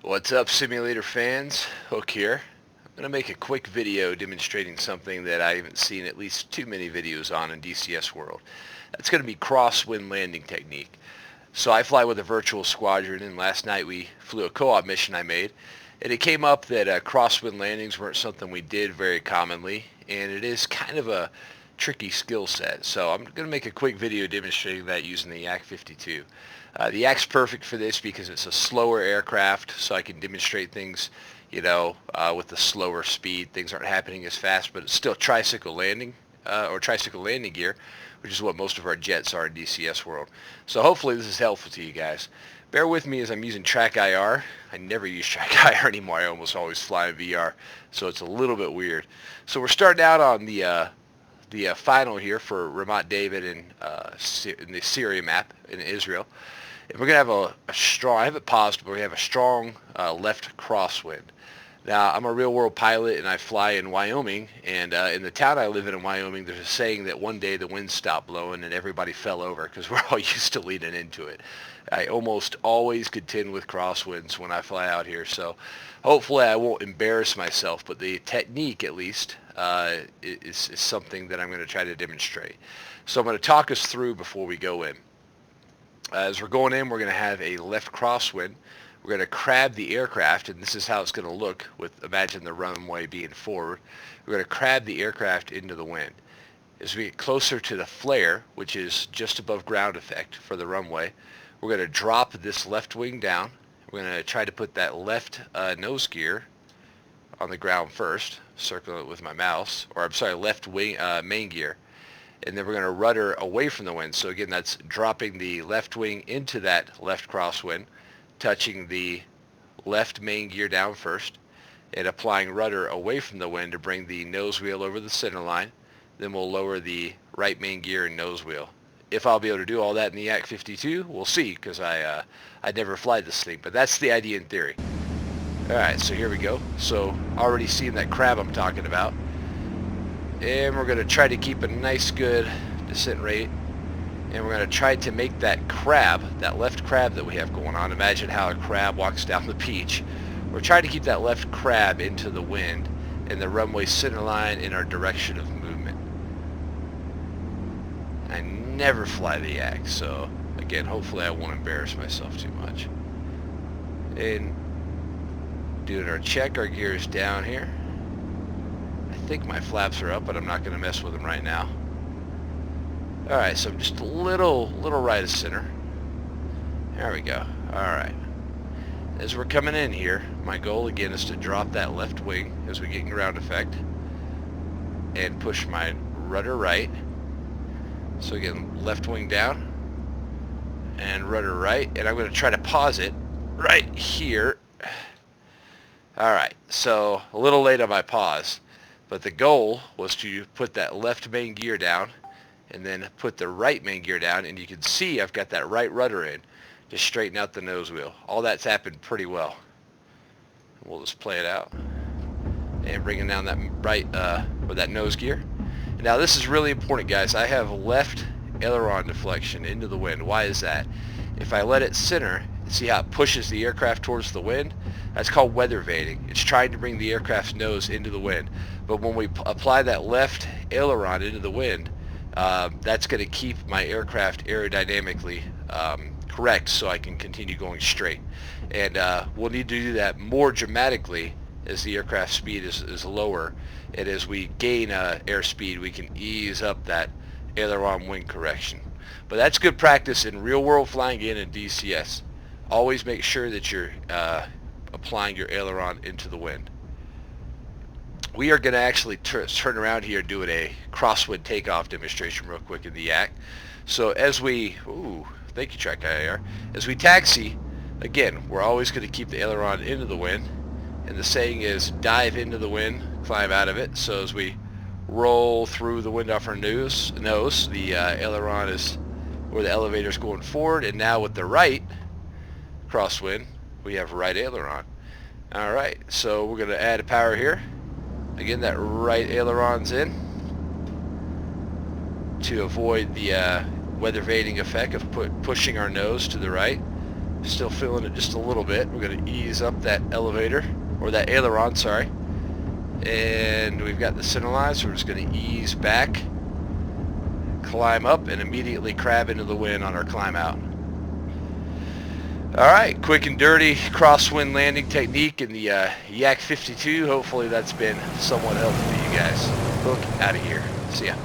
What's up, simulator fans? Hook here. I'm going to make a quick video demonstrating something that I haven't seen at least too many videos on in DCS world. That's going to be crosswind landing technique. So I fly with a virtual squadron, and last night we flew a co-op mission I made, and it came up that crosswind landings weren't something we did very commonly, and it is kind of a tricky skill set. So I'm going to make a quick video demonstrating that using the Yak 52. The Yak's perfect for this because it's a slower aircraft, so I can demonstrate things, with the slower speed. Things aren't happening as fast, but it's still tricycle landing, or tricycle landing gear, which is what most of our jets are in DCS world. So hopefully this is helpful to you guys. Bear with me as I'm using Track IR. I never use Track IR anymore. I almost always fly in VR, so it's a little bit weird. So we're starting out on the final here for Ramat David in the Syria map in Israel. And we're going to have a strong, I have it paused, but we have a strong left crosswind. Now, I'm a real-world pilot, and I fly in Wyoming, and in the town I live in Wyoming, there's a saying that one day the wind stopped blowing and everybody fell over because we're all used to leaning into it. I almost always contend with crosswinds when I fly out here, so hopefully I won't embarrass myself, but the technique, at least, is something that I'm going to try to demonstrate. So I'm going to talk us through before we go in. As we're going in, we're going to have a left crosswind. We're going to crab the aircraft, and this is how it's going to look with, imagine the runway being forward. We're going to crab the aircraft into the wind. As we get closer to the flare, which is just above ground effect for the runway, we're going to drop this left wing down. We're going to try to put that left nose gear on the ground first, circle it with my mouse, or I'm sorry, left wing main gear. And then we're going to rudder away from the wind. So again, that's dropping the left wing into that left crosswind, touching the left main gear down first, and applying rudder away from the wind to bring the nose wheel over the center line. Then we'll lower the right main gear and nose wheel. If I'll be able to do all that in the Yak 52, we'll see, because I never fly this thing, but that's the idea in theory. Alright, so here we go. So already seeing that crab I'm talking about. And we're going to try to keep a nice good descent rate, and we're going to try to make that crab, that left crab that we have going on. Imagine how a crab walks down the beach. We're trying to keep that left crab into the wind and the runway center line in our direction of movement. I never fly the Yak, so again, hopefully I won't embarrass myself too much. And doing our check, our gear is down here. I think my flaps are up, but I'm not going to mess with them right now. Alright, so I'm just a little right of center. There we go. Alright. As we're coming in here, my goal again is to drop that left wing as we get in ground effect and push my rudder right. So again, left wing down and rudder right, and I'm going to try to pause it right here. Alright, so a little late on my pause. But the goal was to put that left main gear down and then put the right main gear down, and you can see I've got that right rudder in to straighten out the nose wheel. All that's happened pretty well. We'll just play it out and bringing down that right or that nose gear. And now this is really important, guys. I have left aileron deflection into the wind. Why is that? If I let it center, see how it pushes the aircraft towards the wind? That's called weather vaning. It's trying to bring the aircraft's nose into the wind. But when we apply that left aileron into the wind, that's going to keep my aircraft aerodynamically correct so I can continue going straight. And we'll need to do that more dramatically as the aircraft speed is lower. And as we gain airspeed, we can ease up that aileron wing correction. But that's good practice in real world flying in DCS. Always make sure that you're applying your aileron into the wind. We are going to actually turn around here and do a crosswind takeoff demonstration real quick in the Yak. So as we, thank you Track IR, as we taxi, again, we're always going to keep the aileron into the wind. And the saying is dive into the wind, climb out of it. So as we roll through the wind off our nose, the aileron is where the elevator is going forward, and now with the right crosswind, we have right aileron. Alright, so we're going to add a power here. Again, that right aileron's in to avoid the weather vaning effect of pushing our nose to the right. Still feeling it just a little bit. We're going to ease up that elevator, or that aileron, sorry. And we've got the center line, so we're just going to ease back, climb up, and immediately crab into the wind on our climb out. Alright, quick and dirty crosswind landing technique in the Yak 52. Hopefully that's been somewhat helpful to you guys. Hook out of here. See ya.